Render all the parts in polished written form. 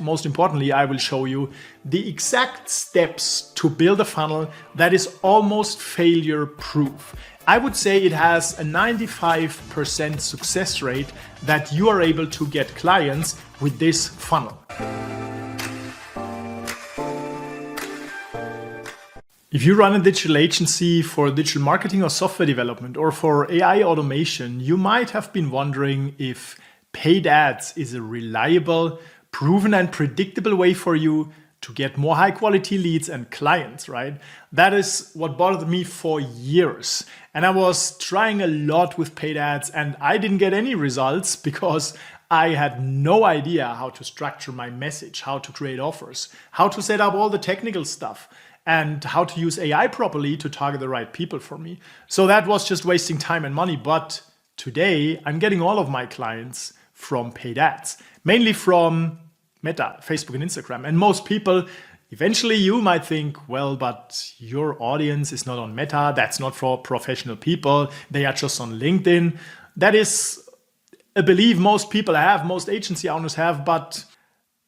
most importantly, I will show you the exact steps to build a funnel that is almost failure proof. I would say it has a 95% success rate that you are able to get clients with this funnel. If you run a digital agency for digital marketing or software development or for AI automation, you might have been wondering if paid ads is a reliable, proven and predictable way for you to get more high quality leads and clients, right? That is what bothered me for years. And I was trying a lot with paid ads and I didn't get any results because I had no idea how to structure my message, how to create offers, how to set up all the technical stuff, and how to use AI properly to target the right people for me. So that was just wasting time and money. But today I'm getting all of my clients from paid ads, mainly from Meta, Facebook and Instagram. And most people, eventually you might think, well, but your audience is not on Meta. That's not for professional people. They are just on LinkedIn. That is a belief most people have, most agency owners have, but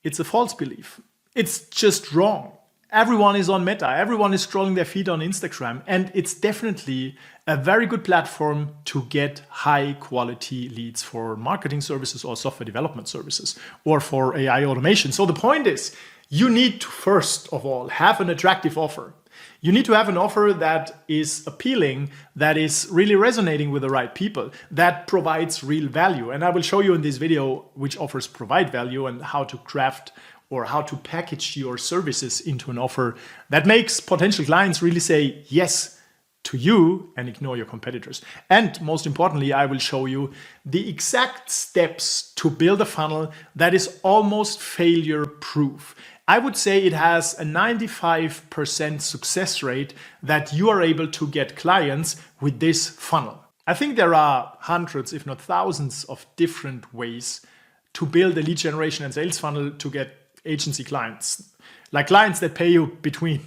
it's a false belief. It's just wrong. Everyone is on Meta, everyone is scrolling their feed on Instagram, and it's definitely a very good platform to get high quality leads for marketing services or software development services or for AI automation. So the point is, you need to first of all have an attractive offer. You need to have an offer that is appealing, that is really resonating with the right people, that provides real value. And I will show you in this video which offers provide value and how to craft or how to package your services into an offer that makes potential clients really say yes to you and ignore your competitors. And most importantly, I will show you the exact steps to build a funnel that is almost failure proof. I would say it has a 95% success rate that you are able to get clients with this funnel. I think there are hundreds, if not thousands, of different ways to build a lead generation and sales funnel to get agency clients, like clients that pay you between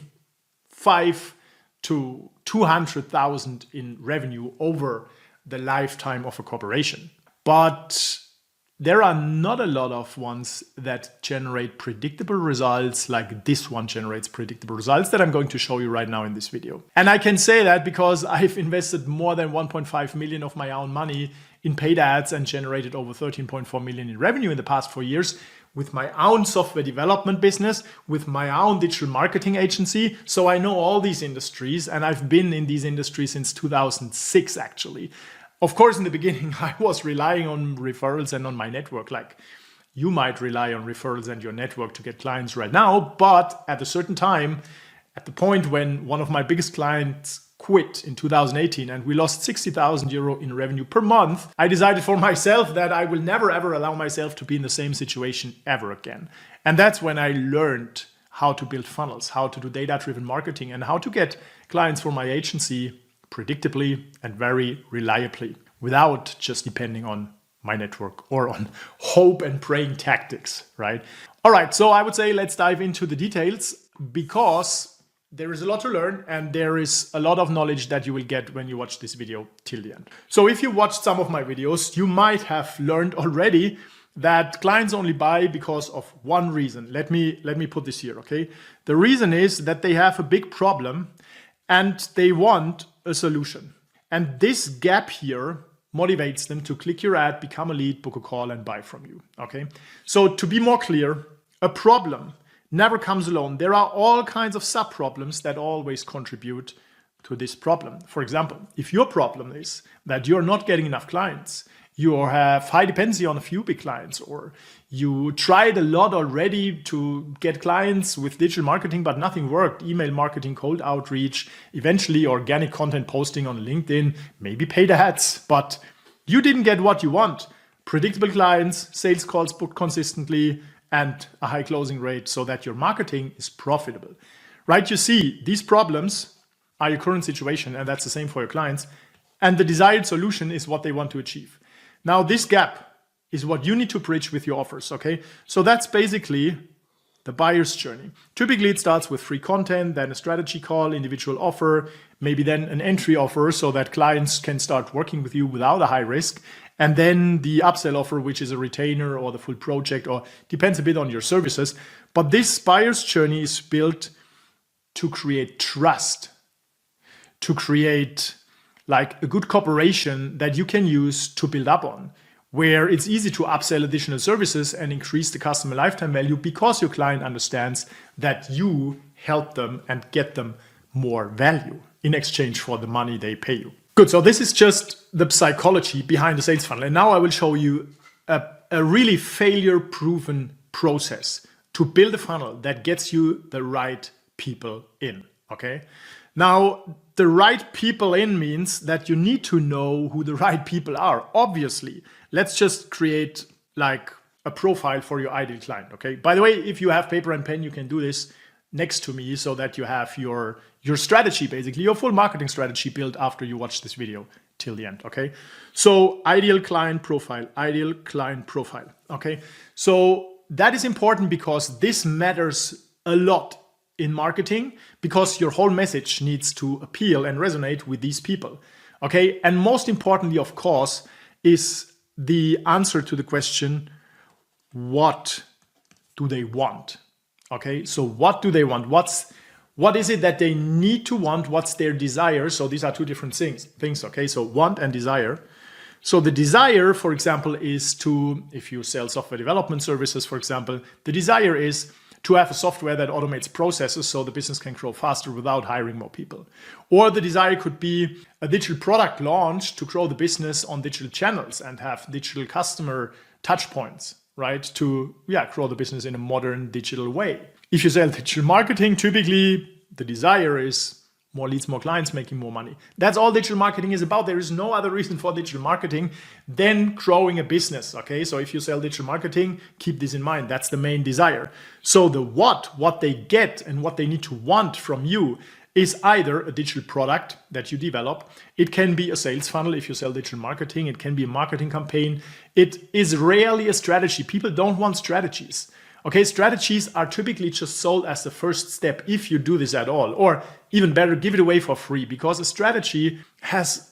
5 to 200,000 in revenue over the lifetime of a corporation. But there are not a lot of ones that generate predictable results like this one generates predictable results that I'm going to show you right now in this video. And I can say that because I've invested more than 1.5 million of my own money in paid ads and generated over 13.4 million in revenue in the past 4 years with my own software development business, with my own digital marketing agency. So I know all these industries and I've been in these industries since 2006 actually. Of course, in the beginning, I was relying on referrals and on my network. Like you might rely on referrals and your network to get clients right now, but at a certain time, at the point when one of my biggest clients quit in 2018 and we lost 60,000 euro in revenue per month, I decided for myself that I will never ever allow myself to be in the same situation ever again. And that's when I learned how to build funnels, how to do data-driven marketing and how to get clients for my agency predictably and very reliably without just depending on my network or on hope and praying tactics, right? All right, so I would say let's dive into the details because there is a lot to learn and there is a lot of knowledge that you will get when you watch this video till the end. So if you watched some of my videos, you might have learned already that clients only buy because of one reason. Let me put this here, okay? The reason is that they have a big problem and they want a solution. And this gap here motivates them to click your ad, become a lead, book a call and buy from you, okay? So to be more clear, a problem never comes alone. There are all kinds of sub-problems that always contribute to this problem. For example, if your problem is that you're not getting enough clients, you have high dependency on a few big clients, or you tried a lot already to get clients with digital marketing, but nothing worked. Email marketing, cold outreach, eventually organic content posting on LinkedIn, maybe paid ads, but you didn't get what you want. Predictable clients, sales calls booked consistently, and a high closing rate so that your marketing is profitable, right? You see, these problems are your current situation and that's the same for your clients. And the desired solution is what they want to achieve. Now, this gap is what you need to bridge with your offers, okay? So that's basically the buyer's journey. Typically, it starts with free content, then a strategy call, individual offer, maybe then an entry offer so that clients can start working with you without a high risk. And then the upsell offer, which is a retainer or the full project, or depends a bit on your services. But this buyer's journey is built to create trust, to create like a good cooperation that you can use to build up on, where it's easy to upsell additional services and increase the customer lifetime value because your client understands that you help them and get them more value in exchange for the money they pay you. Good, so this is just the psychology behind the sales funnel. And now I will show you a really failure-proven process to build a funnel that gets you the right people in, okay? Now, the right people in means that you need to know who the right people are, obviously. Let's just create like a profile for your ideal client, okay? By the way, if you have paper and pen, you can do this next to me so that you have your strategy, basically, your full marketing strategy built after you watch this video till the end, okay? So ideal client profile, okay? So that is important because this matters a lot in marketing because your whole message needs to appeal and resonate with these people, okay? And most importantly, of course, is the answer to the question, what do they want? Okay, so what do they want? What is it that they need to want? What's their desire? So these are two different things, okay? So want and desire. So the desire, for example, is to, if you sell software development services, for example, the desire is to have a software that automates processes so the business can grow faster without hiring more people. Or the desire could be a digital product launch to grow the business on digital channels and have digital customer touch points, right? To grow the business in a modern digital way. If you sell digital marketing, typically the desire is more leads, more clients, making more money. That's all digital marketing is about. There is no other reason for digital marketing than growing a business, okay? So if you sell digital marketing, keep this in mind. That's the main desire. So the what they get and what they need to want from you is either a digital product that you develop. It can be a sales funnel if you sell digital marketing. It can be a marketing campaign. It is rarely a strategy. People don't want strategies. Okay, strategies are typically just sold as the first step if you do this at all, or even better, give it away for free because a strategy has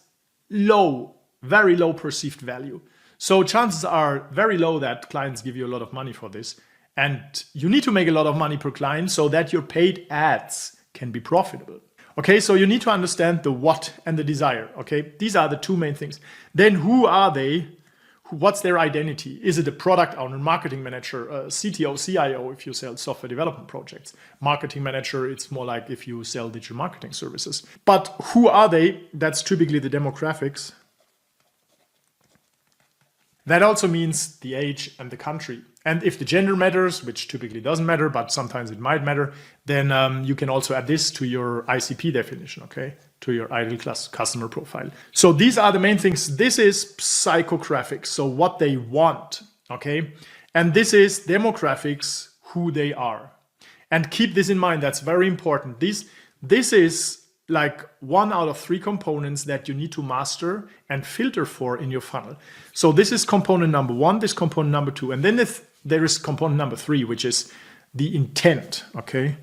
very low perceived value. So chances are very low that clients give you a lot of money for this. And you need to make a lot of money per client so that your paid ads can be profitable. Okay, so you need to understand the what and the desire. Okay, these are the two main things. Then who are they? What's their identity? Is it a product owner, marketing manager, a CTO, CIO if you sell software development projects? Marketing manager, it's more like if you sell digital marketing services. But who are they? That's typically the demographics. That also means the age and the country. And if the gender matters, which typically doesn't matter, but sometimes it might matter, then you can also add this to your ICP definition, okay? To your ideal customer profile. So these are the main things. This is psychographics, so what they want, okay? And this is demographics, who they are. And keep this in mind, that's very important. This is like 1 out of 3 components that you need to master and filter for in your funnel. So this is component number 1, this component number 2, and then there is component number 3, which is the intent, okay?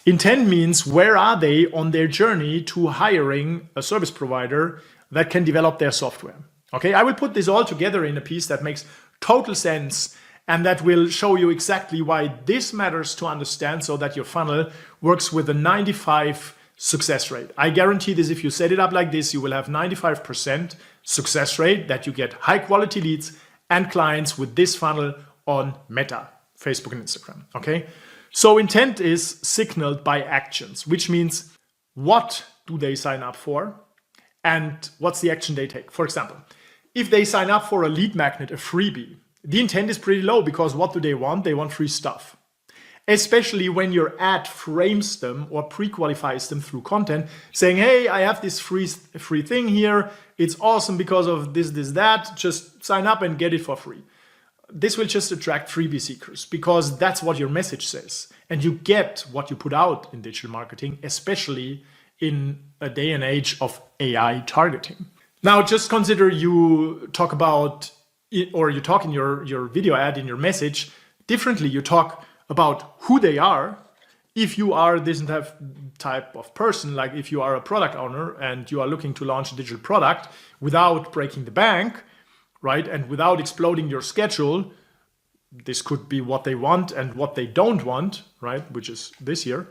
Intent means where are they on their journey to hiring a service provider that can develop their software, okay? I will put this all together in a piece that makes total sense and that will show you exactly why this matters to understand so that your funnel works with a 95 success rate. I guarantee this, if you set it up like this, you will have 95% success rate that you get high quality leads and clients with this funnel on Meta, Facebook and Instagram, okay? So intent is signaled by actions, which means what do they sign up for and what's the action they take. For example, if they sign up for a lead magnet, a freebie, the intent is pretty low because what do they want? They want free stuff. Especially when your ad frames them or pre-qualifies them through content saying, hey, I have this free thing here. It's awesome because of this, that. Just sign up and get it for free. This will just attract freebie seekers because that's what your message says. And you get what you put out in digital marketing, especially in a day and age of AI targeting. Now, just consider you talk about, or you talk in your video ad, in your message differently. You talk about who they are. If you are this type of person, like if you are a product owner and you are looking to launch a digital product without breaking the bank, right? And without exploding your schedule, this could be what they want and what they don't want, right? Which is this here.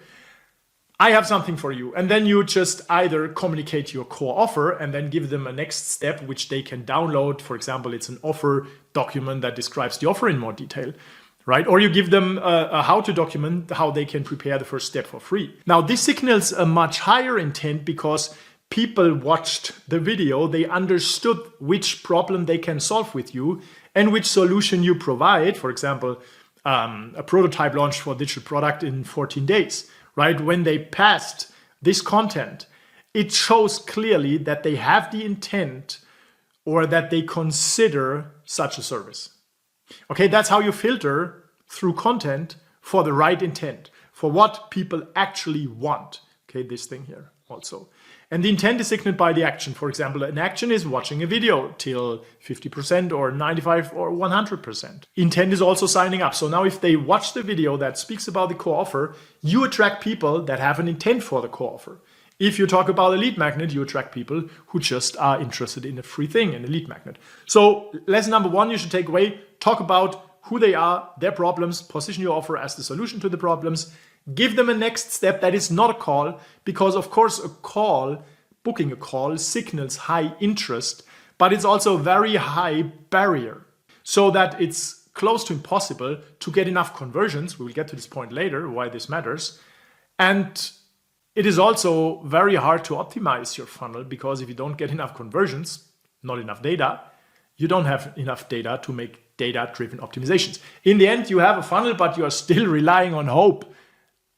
I have something for you. And then you just either communicate your core offer and then give them a next step, which they can download. For example, it's an offer document that describes the offer in more detail, right? Or you give them a how-to document, how they can prepare the first step for free. Now, this signals a much higher intent because people watched the video, they understood which problem they can solve with you and which solution you provide. For example, a prototype launch for a digital product in 14 days, right? When they passed this content, it shows clearly that they have the intent or that they consider such a service. Okay, that's how you filter through content for the right intent, for what people actually want. Okay, this thing here also. And the intent is signaled by the action. For example, an action is watching a video till 50% or 95 or 100%. Intent is also signing up. So now if they watch the video that speaks about the core offer, you attract people that have an intent for the core offer. If you talk about a lead magnet, you attract people who just are interested in a free thing, in a lead magnet. So lesson number one, you should take away, talk about who they are, their problems, position your offer as the solution to the problems, give them a next step that is not a call, because of course a call, booking a call signals high interest, but it's also a very high barrier so that it's close to impossible to get enough conversions. We will get to this point later, why this matters. And it is also very hard to optimize your funnel because if you don't get enough conversions, not enough data, you don't have enough data to make data-driven optimizations. In the end, you have a funnel, but you are still relying on hope.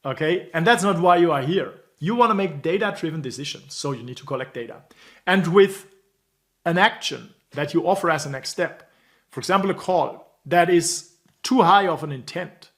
Okay, and that's not why you are here. You want to make data-driven decisions, so you need to collect data. And with an action that you offer as a next step, for example, a call that is too high of an intent,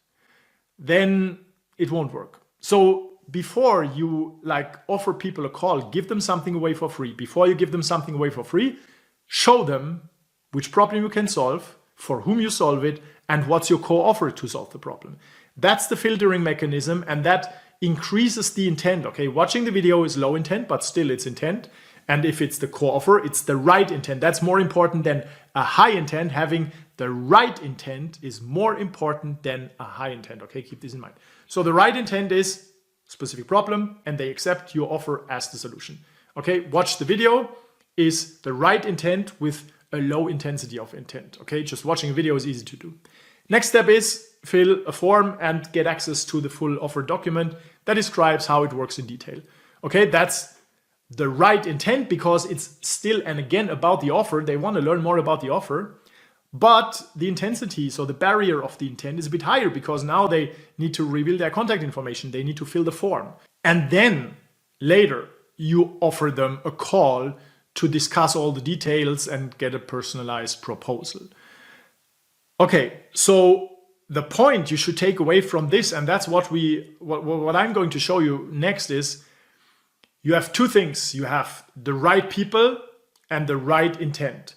then it won't work. So before you offer people a call, give them something away for free. Before you give them something away for free, show them which problem you can solve, for whom you solve it, and what's your core offer to solve the problem. That's the filtering mechanism, and that increases the intent. Okay, watching the video is low intent, but still it's intent. And if it's the core offer, it's the right intent. That's more important than a high intent. Having the right intent is more important than a high intent. Okay, keep this in mind. So the right intent is specific problem, and they accept your offer as the solution. Okay, watch the video is the right intent with a low intensity of intent. Okay, just watching a video is easy to do. Next step is fill a form and get access to the full offer document that describes how it works in detail. Okay, that's the right intent because it's still and again about the offer. They want to learn more about the offer, but the intensity, so the barrier of the intent is a bit higher because now they need to reveal their contact information. They need to fill the form. And then later you offer them a call to discuss all the details and get a personalized proposal. Okay, so the point you should take away from this, and that's what I'm going to show you next, is you have two things. You have the right people and the right intent.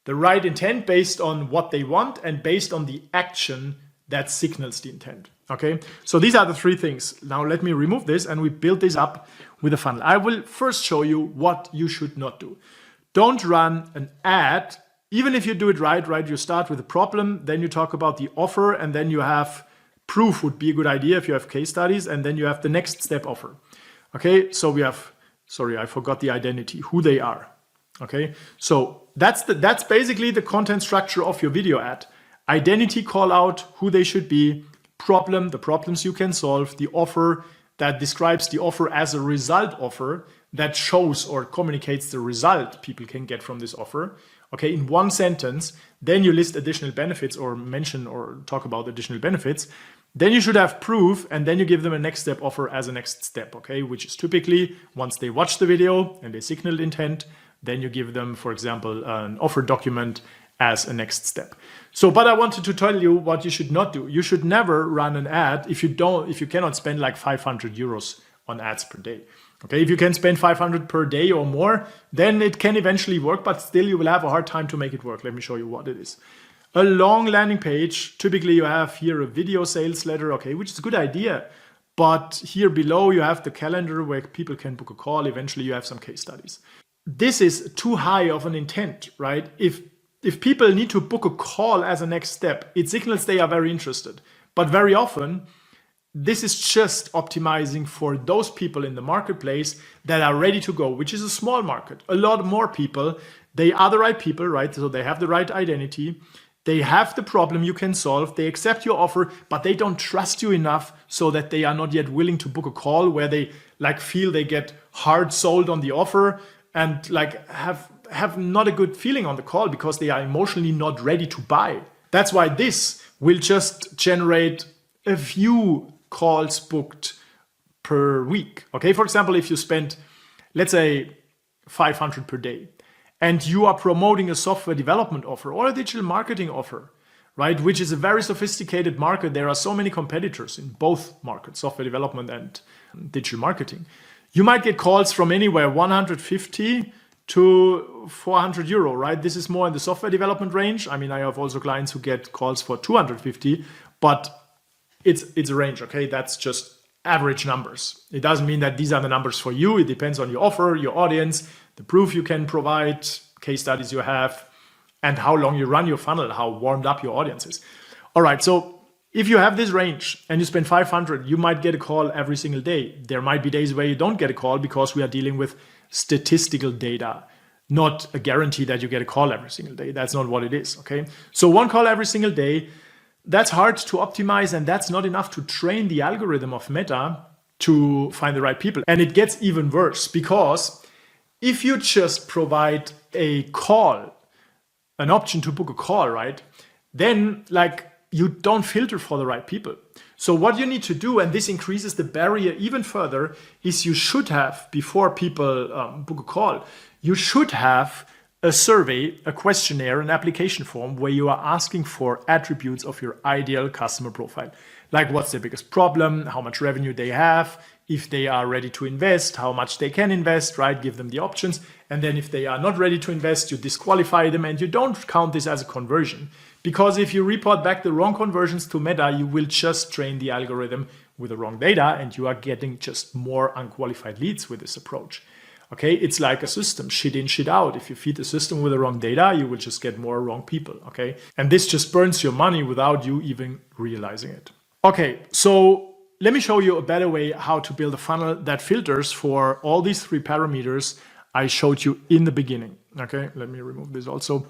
The right intent based on what they want and based on the action that signals the intent. Okay, so these are the three things. Now let me remove this and we build this up with a funnel. I will first show you what you should not do. Don't run an ad. Even if you do it right, you start with a problem, then you talk about the offer, and then you have proof would be a good idea if you have case studies, and then you have the next step offer. Okay, so we have, sorry, I forgot the identity, who they are. Okay, so that's basically the content structure of your video ad. Identity, call out who they should be, problem, the problems you can solve, the offer that describes the offer as a result offer that shows or communicates the result people can get from this offer. Okay, in one sentence, then you list additional benefits or mention or talk about additional benefits. Then you should have proof, and then you give them a next step offer as a next step, okay, which is typically once they watch the video and they signal intent, then you give them, for example, an offer document as a next step. So, but I wanted to tell you what you should not do. You should never run an ad if you cannot spend like 500 euros on ads per day. Okay, if you can spend 500 per day or more, then it can eventually work, but still you will have a hard time to make it work. Let me show you what it is. A long landing page, typically you have here a video sales letter, okay, which is a good idea. But here below you have the calendar where people can book a call. Eventually you have some case studies. This is too high of an intent, right? If if people need to book a call as a next step, it signals they are very interested. But very often, this is just optimizing for those people in the marketplace that are ready to go, which is a small market. A lot more people, they are the right people, right? So they have the right identity. They have the problem you can solve. They accept your offer, but they don't trust you enough so that they are not yet willing to book a call where they feel they get hard sold on the offer and have not a good feeling on the call because they are emotionally not ready to buy. That's why this will just generate a few calls booked per week. Okay, for example, if you spend, let's say, 500 per day, and you are promoting a software development offer or a digital marketing offer, right, which is a very sophisticated market. There are so many competitors in both markets, software development and digital marketing. You might get calls from anywhere 150 to 400 euro, right? This is more in the software development range. I mean, I have also clients who get calls for 250, but it's a range, okay? That's just average numbers. It doesn't mean that these are the numbers for you. It depends on your offer, your audience, the proof you can provide, case studies you have, and how long you run your funnel, how warmed up your audience is. All right, so if you have this range and you spend 500, you might get a call every single day. There might be days where you don't get a call because we are dealing with statistical data, not a guarantee that you get a call every single day. That's not what it is, okay? So one call every single day, that's hard to optimize, and that's not enough to train the algorithm of Meta to find the right people. And it gets even worse because if you just provide a call, an option to book a call, right, then you don't filter for the right people. So what you need to do, and this increases the barrier even further, is you should have, before people book a call, you should have a survey, a questionnaire, an application form where you are asking for attributes of your ideal customer profile. Like what's their biggest problem, how much revenue they have, if they are ready to invest, how much they can invest, right? Give them the options. And then if they are not ready to invest, you disqualify them and you don't count this as a conversion. Because if you report back the wrong conversions to Meta, you will just train the algorithm with the wrong data and you are getting just more unqualified leads with this approach. Okay, it's like a system, shit in, shit out. If you feed the system with the wrong data, you will just get more wrong people, okay? And this just burns your money without you even realizing it. Okay, so let me show you a better way how to build a funnel that filters for all these three parameters I showed you in the beginning. Okay, let me remove this also.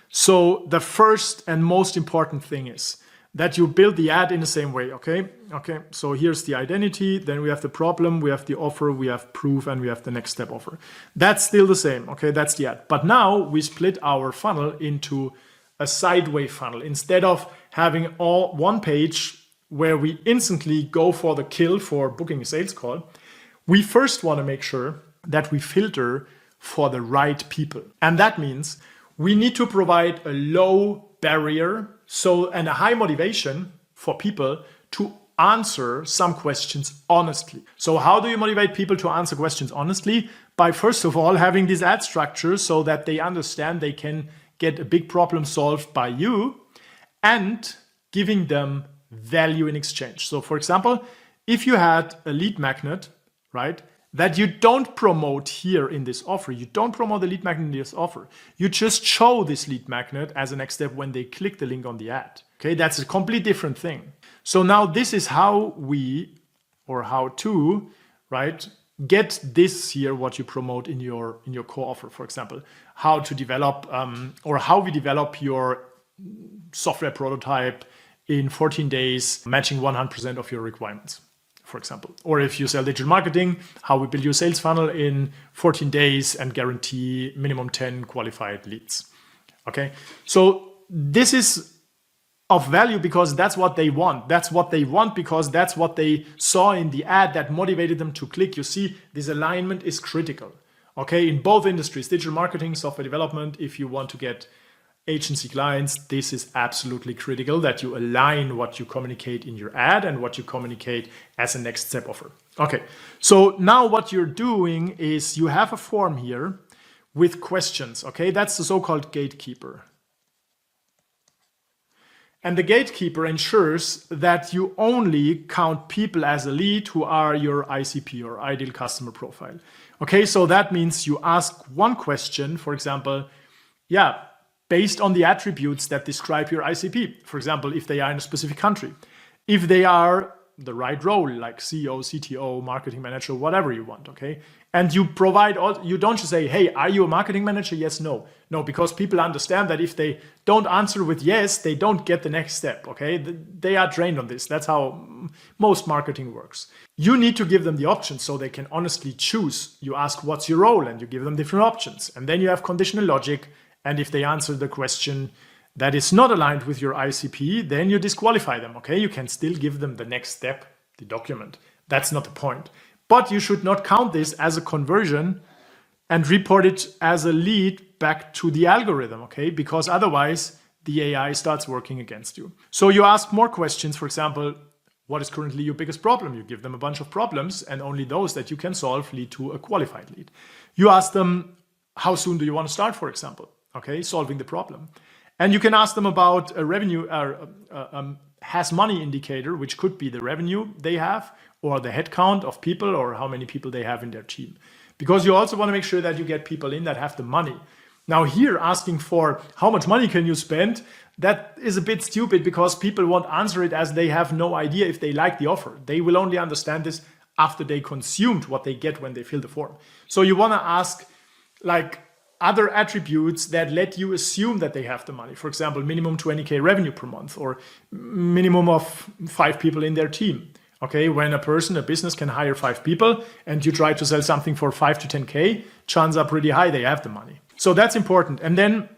So the first and most important thing is that you build the ad in the same way, okay? Okay, so here's the identity, then we have the problem, we have the offer, we have proof, and we have the next step offer. That's still the same, okay? That's the ad. But now we split our funnel into a sideways funnel. Instead of having all one page where we instantly go for the kill for booking a sales call, we first want to make sure that we filter for the right people. And that means we need to provide a low barrier and a high motivation for people to answer some questions honestly. So how do you motivate people to answer questions honestly? By first of all having this ad structure so that they understand they can get a big problem solved by you and giving them value in exchange. So for example, if you had a lead magnet, right, that you don't promote here in this offer, you don't promote the lead magnet in this offer, you just show this lead magnet as a next step when they click the link on the ad. Okay, that's a completely different thing. So now this is how to, right, get this here, what you promote in your core offer, for example, how to develop or how we develop your software prototype in 14 days, matching 100% of your requirements, for example. Or if you sell digital marketing, how we build your sales funnel in 14 days and guarantee minimum 10 qualified leads. Okay, so this is of value because that's what they want. That's what they want because that's what they saw in the ad that motivated them to click. You see, this alignment is critical. Okay, in both industries, digital marketing, software development, if you want to get agency clients, this is absolutely critical that you align what you communicate in your ad and what you communicate as a next step offer. Okay, so now what you're doing is you have a form here with questions. Okay, that's the so-called gatekeeper. And the gatekeeper ensures that you only count people as a lead who are your ICP or ideal customer profile. Okay, so that means you ask one question, for example, yeah, based on the attributes that describe your ICP. For example, if they are in a specific country, if they are the right role, like CEO, CTO, marketing manager, whatever you want, okay? And you provide all, you don't just say, hey, are you a marketing manager? Yes, no. No, because people understand that if they don't answer with yes, they don't get the next step, okay? They are trained on this. That's how most marketing works. You need to give them the options so they can honestly choose. You ask, what's your role? And you give them different options. And then you have conditional logic. And if they answer the question that is not aligned with your ICP, then you disqualify them, okay? You can still give them the next step, the document. That's not the point. But you should not count this as a conversion and report it as a lead back to the algorithm, okay? Because otherwise the AI starts working against you. So you ask more questions. For example, what is currently your biggest problem? You give them a bunch of problems and only those that you can solve lead to a qualified lead. You ask them, how soon do you want to start, for example? Okay, solving the problem. And you can ask them about a revenue has money indicator, which could be the revenue they have or the headcount of people or how many people they have in their team. Because you also want to make sure that you get people in that have the money. Now here, asking for how much money can you spend, that is a bit stupid because people won't answer it as they have no idea if they like the offer. They will only understand this after they consumed what they get when they fill the form. So you want to ask like other attributes that let you assume that they have the money. For example, minimum 20K revenue per month or minimum of 5 people in their team. Okay, when a business can hire 5 people and you try to sell something for 5 to 10K, chances are pretty high they have the money. So that's important. And then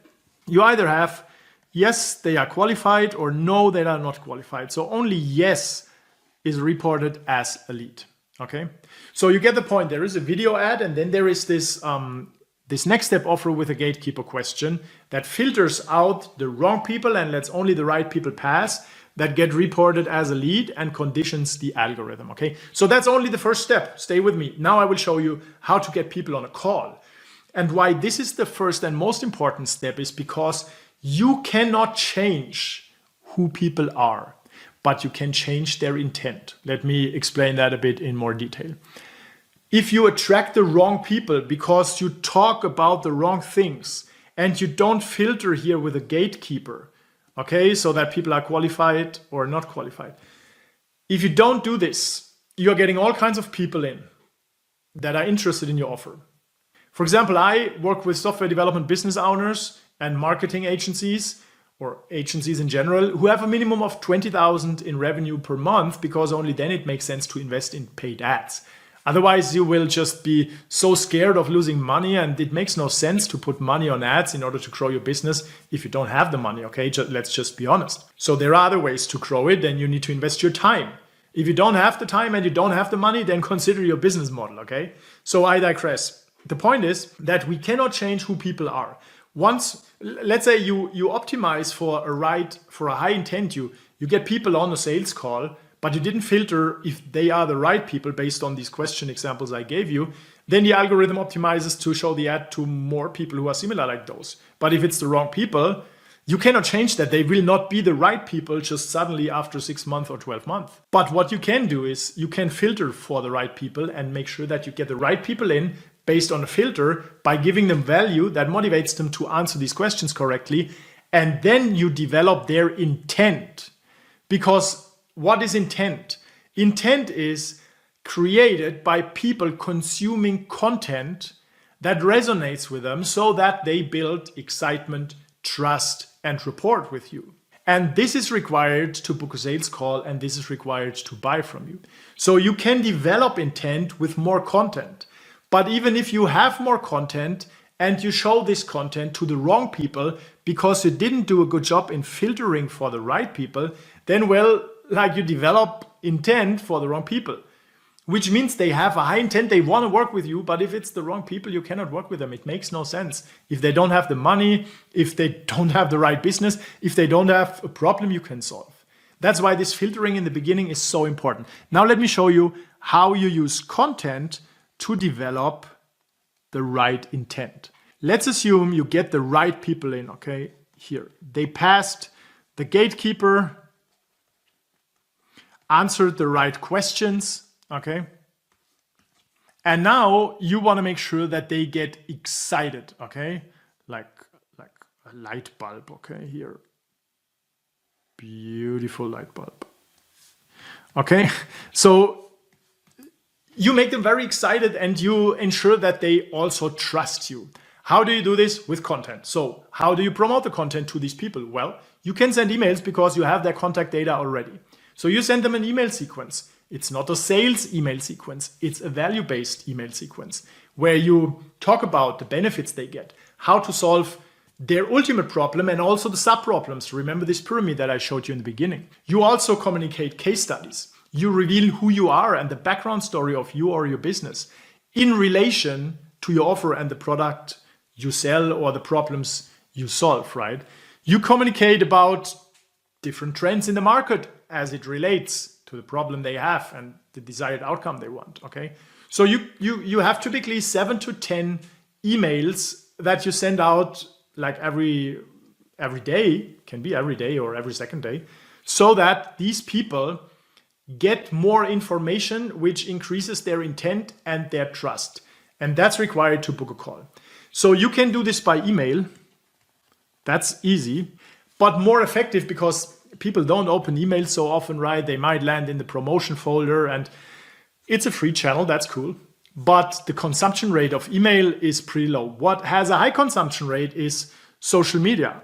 you either have, yes, they are qualified or no, they are not qualified. So only yes is reported as a lead. Okay, so you get the point. There is a video ad and then there is this next step offer with a gatekeeper question that filters out the wrong people and lets only the right people pass, that get reported as a lead and conditions the algorithm, okay? So that's only the first step. Stay with me. Now I will show you how to get people on a call. And why this is the first and most important step is because you cannot change who people are, but you can change their intent. Let me explain that a bit in more detail. If you attract the wrong people because you talk about the wrong things and you don't filter here with a gatekeeper, okay, so that people are qualified or not qualified. If you don't do this, you're getting all kinds of people in that are interested in your offer. For example, I work with software development business owners and marketing agencies or agencies in general who have a minimum of 20,000 in revenue per month because only then it makes sense to invest in paid ads. Otherwise, you will just be so scared of losing money and it makes no sense to put money on ads in order to grow your business if you don't have the money, okay? Let's just be honest. So there are other ways to grow it, then you need to invest your time. If you don't have the time and you don't have the money, then consider your business model, okay? So I digress. The point is that we cannot change who people are. Once, let's say you optimize for a high intent, you get people on a sales call, but you didn't filter if they are the right people based on these question examples I gave you, then the algorithm optimizes to show the ad to more people who are similar like those. But if it's the wrong people, you cannot change that. They will not be the right people just suddenly after 6 months or 12 months. But what you can do is you can filter for the right people and make sure that you get the right people in based on a filter by giving them value that motivates them to answer these questions correctly. And then you develop their intent. Because what is intent? Intent is created by people consuming content that resonates with them so that they build excitement, trust, and rapport with you. And this is required to book a sales call and this is required to buy from you. So you can develop intent with more content. But even if you have more content and you show this content to the wrong people because you didn't do a good job in filtering for the right people, then well, like you develop intent for the wrong people, which means they have a high intent, they want to work with you, but if it's the wrong people, you cannot work with them. It makes no sense. If they don't have the money, if they don't have the right business, if they don't have a problem you can solve. That's why this filtering in the beginning is so important. Now let me show you how you use content to develop the right intent. Let's assume you get the right people in, okay? Here, they passed the gatekeeper, answered the right questions, okay? And now you want to make sure that they get excited, okay? Like light bulb. Okay, here. Beautiful light bulb. Okay, so you make them very excited and you ensure that they also trust you. How do you do this? With content. So how do you promote the content to these people? Well, you can send emails because you have their contact data already. So you send them an email sequence. It's not a sales email sequence. It's a value-based email sequence where you talk about the benefits they get, how to solve their ultimate problem and also the sub-problems. Remember this pyramid that I showed you in the beginning. You also communicate case studies. You reveal who you are and the background story of you or your business in relation to your offer and the product you sell or the problems you solve, right? You communicate about different trends in the market as it relates to the problem they have and the desired outcome they want, okay? So you have typically 7 to 10 emails that you send out like every day, can be every day or every second day, so that these people get more information, which increases their intent and their trust. And that's required to book a call. So you can do this by email. That's easy, but more effective because people don't open emails so often, right? They might land in the promotion folder and it's a free channel. That's cool. But the consumption rate of email is pretty low. What has a high consumption rate is social media.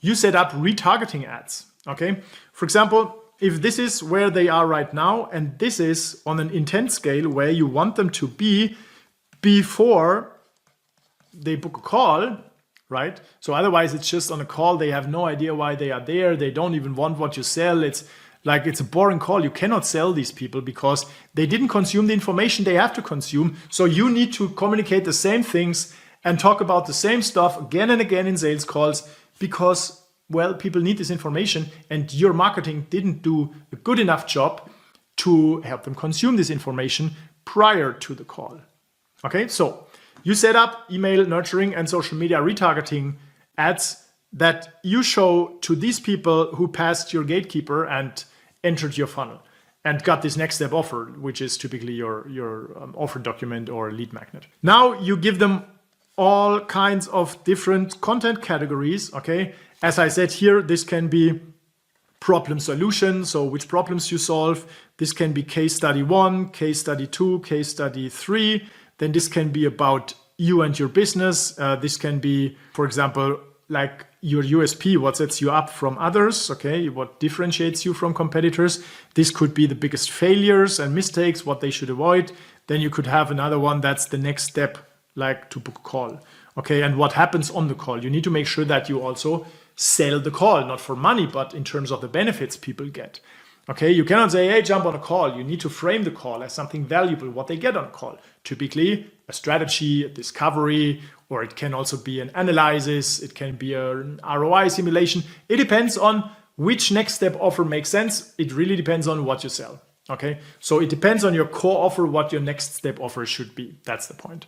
You set up retargeting ads, okay? For example, if this is where they are right now, and this is on an intent scale where you want them to be before they book a call, right? So otherwise it's just on a call. They have no idea why they are there. They don't even want what you sell. It's a boring call. You cannot sell these people because they didn't consume the information they have to consume. So you need to communicate the same things and talk about the same stuff again and again in sales calls because, well, people need this information and your marketing didn't do a good enough job to help them consume this information prior to the call. Okay, so you set up email nurturing and social media retargeting ads that you show to these people who passed your gatekeeper and entered your funnel and got this next step offer, which is typically your offer document or lead magnet. Now you give them all kinds of different content categories, okay? As I said here, this can be problem solution, so which problems you solve. This can be case study 1, case study 2, case study 3. Then this can be about you and your business. This can be, for example, like your USP, what sets you up from others, okay? What differentiates you from competitors. This could be the biggest failures and mistakes, what they should avoid. Then you could have another one that's the next step, like to book a call, okay? And what happens on the call. You need to make sure that you also sell the call, not for money, but in terms of the benefits people get. Okay, you cannot say, hey, jump on a call. You need to frame the call as something valuable, what they get on a call. Typically, a strategy, a discovery, or it can also be an analysis. It can be an ROI simulation. It depends on which next step offer makes sense. It really depends on what you sell. Okay, so it depends on your core offer, what your next step offer should be. That's the point.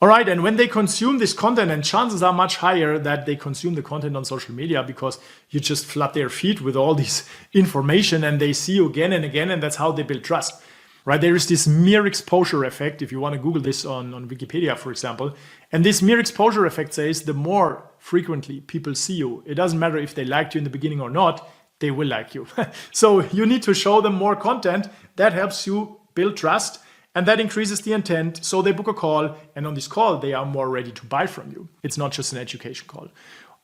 All right, and when they consume this content, and chances are much higher that they consume the content on social media because you just flood their feed with all this information and they see you again and again, and that's how they build trust, right? There is this mere exposure effect, if you want to Google this on Wikipedia, for example, and this mere exposure effect says the more frequently people see you, it doesn't matter if they liked you in the beginning or not, they will like you. So you need to show them more content that helps you build trust. And that increases the intent, so they book a call, and on this call, they are more ready to buy from you. It's not just an education call.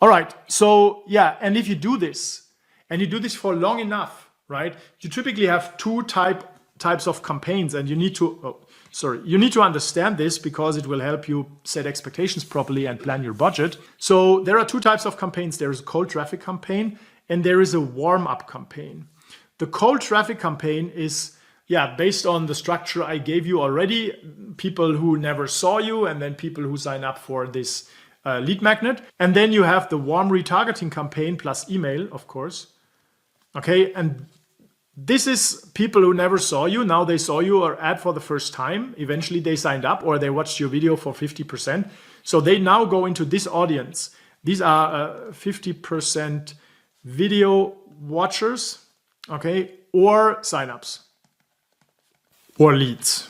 All right, so yeah, and if you do this, and you do this for long enough, right, you typically have two types of campaigns, and you need to understand this because it will help you set expectations properly and plan your budget. So there are two types of campaigns. There is a cold traffic campaign, and there is a warm-up campaign. The cold traffic campaign is based on the structure I gave you already, people who never saw you and then people who sign up for this lead magnet. And then you have the warm retargeting campaign plus email, of course. Okay, and this is people who never saw you. Now they saw your ad for the first time. Eventually they signed up or they watched your video for 50%. So they now go into this audience. These are 50% video watchers, okay, or signups. Or leads.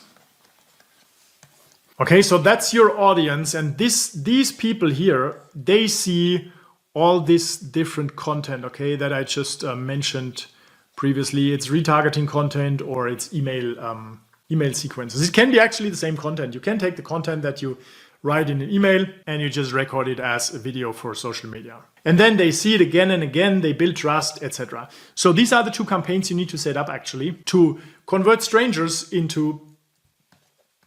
Okay, so that's your audience, and these people here, they see all this different content, okay, that I just mentioned previously. It's retargeting content or it's email sequences. It can be actually the same content. You can take the content that you write in an email and you just record it as a video for social media. And then they see it again and again, they build trust, etc. So these are the two campaigns you need to set up actually to convert strangers into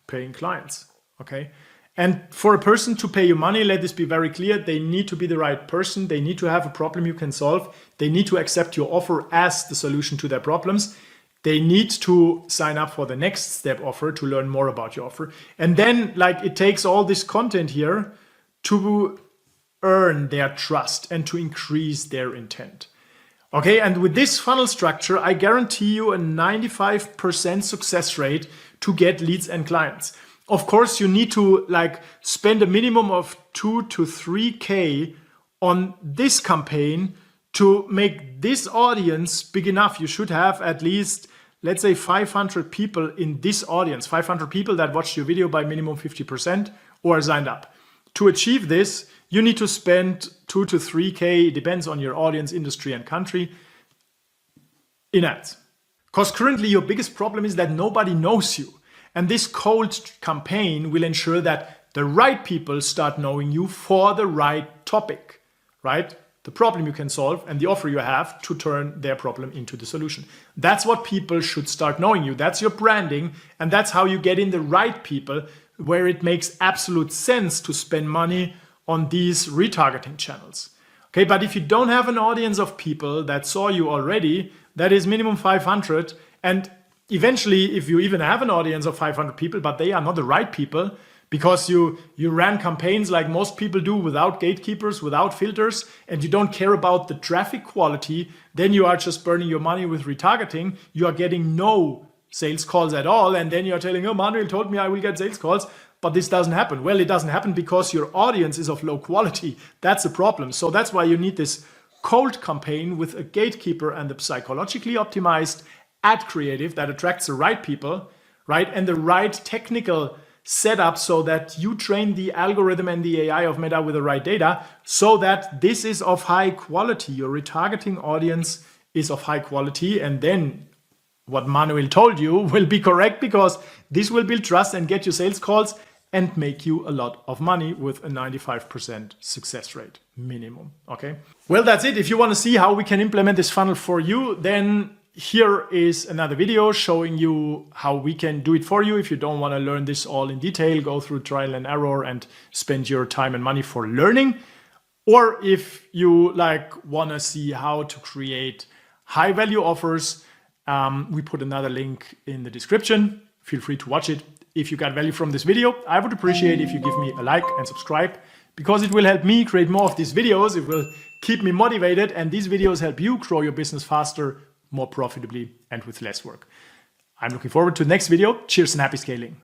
paying clients, okay? And for a person to pay you money, let this be very clear, they need to be the right person, they need to have a problem you can solve, they need to accept your offer as the solution to their problems. They need to sign up for the next step offer to learn more about your offer. And then like it takes all this content here to earn their trust and to increase their intent. Okay, and with this funnel structure, I guarantee you a 95% success rate to get leads and clients. Of course, you need to like spend a minimum of 2 to 3K on this campaign to make this audience big enough. You should have at least, let's say 500 people in this audience, 500 people that watched your video by minimum 50% or signed up. To achieve this, you need to spend 2 to 3K, depends on your audience, industry and country, in ads. Because currently your biggest problem is that nobody knows you. And this cold campaign will ensure that the right people start knowing you for the right topic, right? The problem you can solve and the offer you have to turn their problem into the solution. That's what people should start knowing you. That's your branding. And that's how you get in the right people where it makes absolute sense to spend money on these retargeting channels. Okay, but if you don't have an audience of people that saw you already, that is minimum 500. And eventually, if you even have an audience of 500 people, but they are not the right people, because you ran campaigns like most people do without gatekeepers, without filters, and you don't care about the traffic quality, then you are just burning your money with retargeting. You are getting no sales calls at all. And then you're telling, oh, Manuel told me I will get sales calls, but this doesn't happen. Well, it doesn't happen because your audience is of low quality. That's the problem. So that's why you need this cold campaign with a gatekeeper and a psychologically optimized ad creative that attracts the right people, right? And the right technical setup so that you train the algorithm and the AI of Meta with the right data so that this is of high quality. Your retargeting audience is of high quality. And then what Manuel told you will be correct because this will build trust and get you sales calls and make you a lot of money with a 95% success rate minimum. Okay. Well, that's it. If you want to see how we can implement this funnel for you, then here is another video showing you how we can do it for you. If you don't want to learn this all in detail, go through trial and error and spend your time and money for learning. Or if you want to see how to create high value offers, we put another link in the description. Feel free to watch it. If you got value from this video, I would appreciate if you give me a like and subscribe because it will help me create more of these videos. It will keep me motivated and these videos help you grow your business faster, more profitably and with less work. I'm looking forward to the next video. Cheers and happy scaling.